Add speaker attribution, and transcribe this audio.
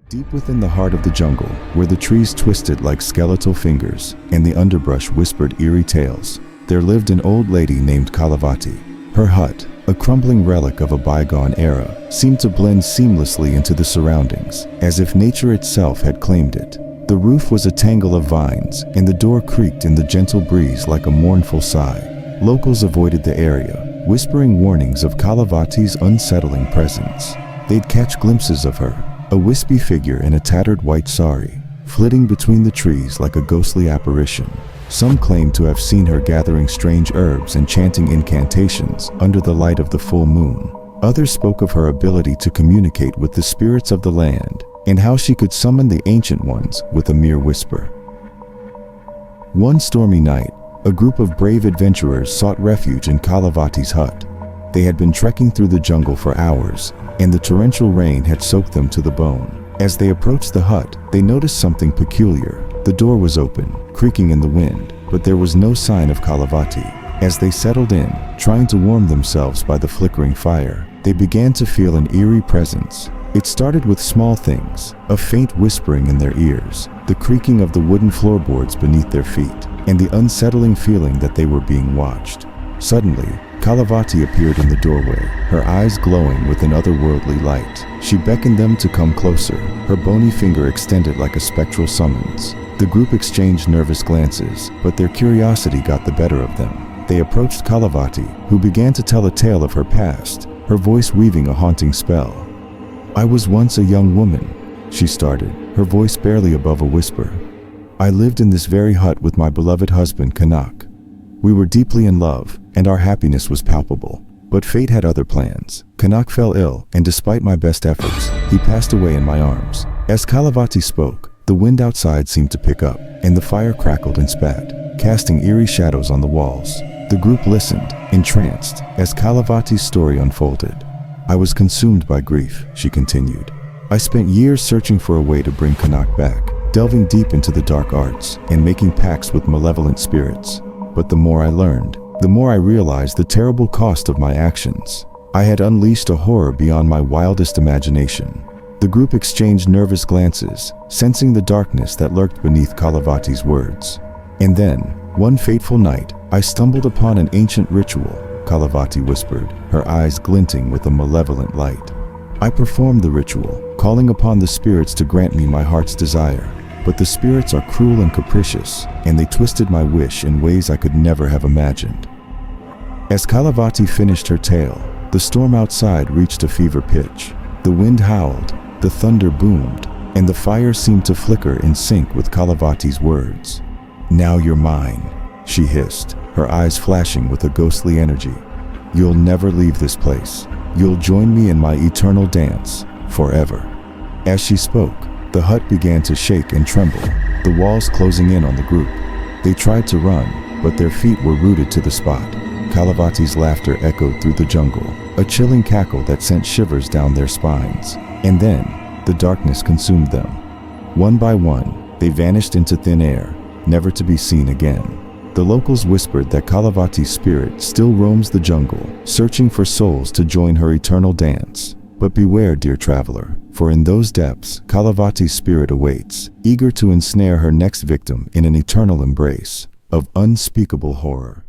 Speaker 1: Deep within the heart of the jungle, where the trees twisted like skeletal fingers and the underbrush whispered eerie tales, there lived an old lady named Kalavati. Her hut, a crumbling relic of a bygone era, seemed to blend seamlessly into the surroundings, as if nature itself had claimed it. The roof was a tangle of vines, and the door creaked in the gentle breeze like a mournful sigh. Locals avoided the area, whispering warnings of Kalavati's unsettling presence. They'd catch glimpses of her, a wispy figure in a tattered white sari, flitting between the trees like a ghostly apparition. Some claimed to have seen her gathering strange herbs and chanting incantations under the light of the full moon. Others spoke of her ability to communicate with the spirits of the land and how she could summon the ancient ones with a mere whisper. One stormy night, a group of brave adventurers sought refuge in Kalavati's hut. They had been trekking through the jungle for hours, and the torrential rain had soaked them to the bone. As they approached the hut, they noticed something peculiar. The door was open, creaking in the wind, but there was no sign of Kalavati. As they settled in, trying to warm themselves by the flickering fire, they began to feel an eerie presence. It started with small things, a faint whispering in their ears, the creaking of the wooden floorboards beneath their feet, and the unsettling feeling that they were being watched. Suddenly, Kalavati appeared in the doorway, her eyes glowing with an otherworldly light. She beckoned them to come closer, her bony finger extended like a spectral summons. The group exchanged nervous glances, but their curiosity got the better of them. They approached Kalavati, who began to tell a tale of her past, her voice weaving a haunting spell. "I was once a young woman," she started, her voice barely above a whisper. "I lived in this very hut with my beloved husband, Kanak. We were deeply in love, and our happiness was palpable. But fate had other plans. Kanak fell ill, and despite my best efforts, he passed away in my arms." As Kalavati spoke, the wind outside seemed to pick up, and the fire crackled and spat, casting eerie shadows on the walls. The group listened, entranced, as Kalavati's story unfolded. "I was consumed by grief," she continued. "I spent years searching for a way to bring Kanak back, delving deep into the dark arts and making pacts with malevolent spirits. But the more I learned, the more I realized the terrible cost of my actions. I had unleashed a horror beyond my wildest imagination." The group exchanged nervous glances, sensing the darkness that lurked beneath Kalavati's words. "And then, one fateful night, I stumbled upon an ancient ritual," Kalavati whispered, her eyes glinting with a malevolent light. "I performed the ritual, calling upon the spirits to grant me my heart's desire. But the spirits are cruel and capricious, and they twisted my wish in ways I could never have imagined." As Kalavati finished her tale, the storm outside reached a fever pitch. The wind howled, the thunder boomed, and the fire seemed to flicker in sync with Kalavati's words. "Now you're mine," she hissed, her eyes flashing with a ghostly energy. "You'll never leave this place. You'll join me in my eternal dance, forever." As she spoke, the hut began to shake and tremble, the walls closing in on the group. They tried to run, but their feet were rooted to the spot. Kalavati's laughter echoed through the jungle, a chilling cackle that sent shivers down their spines. And then, the darkness consumed them. One by one, they vanished into thin air, never to be seen again. The locals whispered that Kalavati's spirit still roams the jungle, searching for souls to join her eternal dance. But beware, dear traveler, for in those depths, Kalavati's spirit awaits, eager to ensnare her next victim in an eternal embrace of unspeakable horror.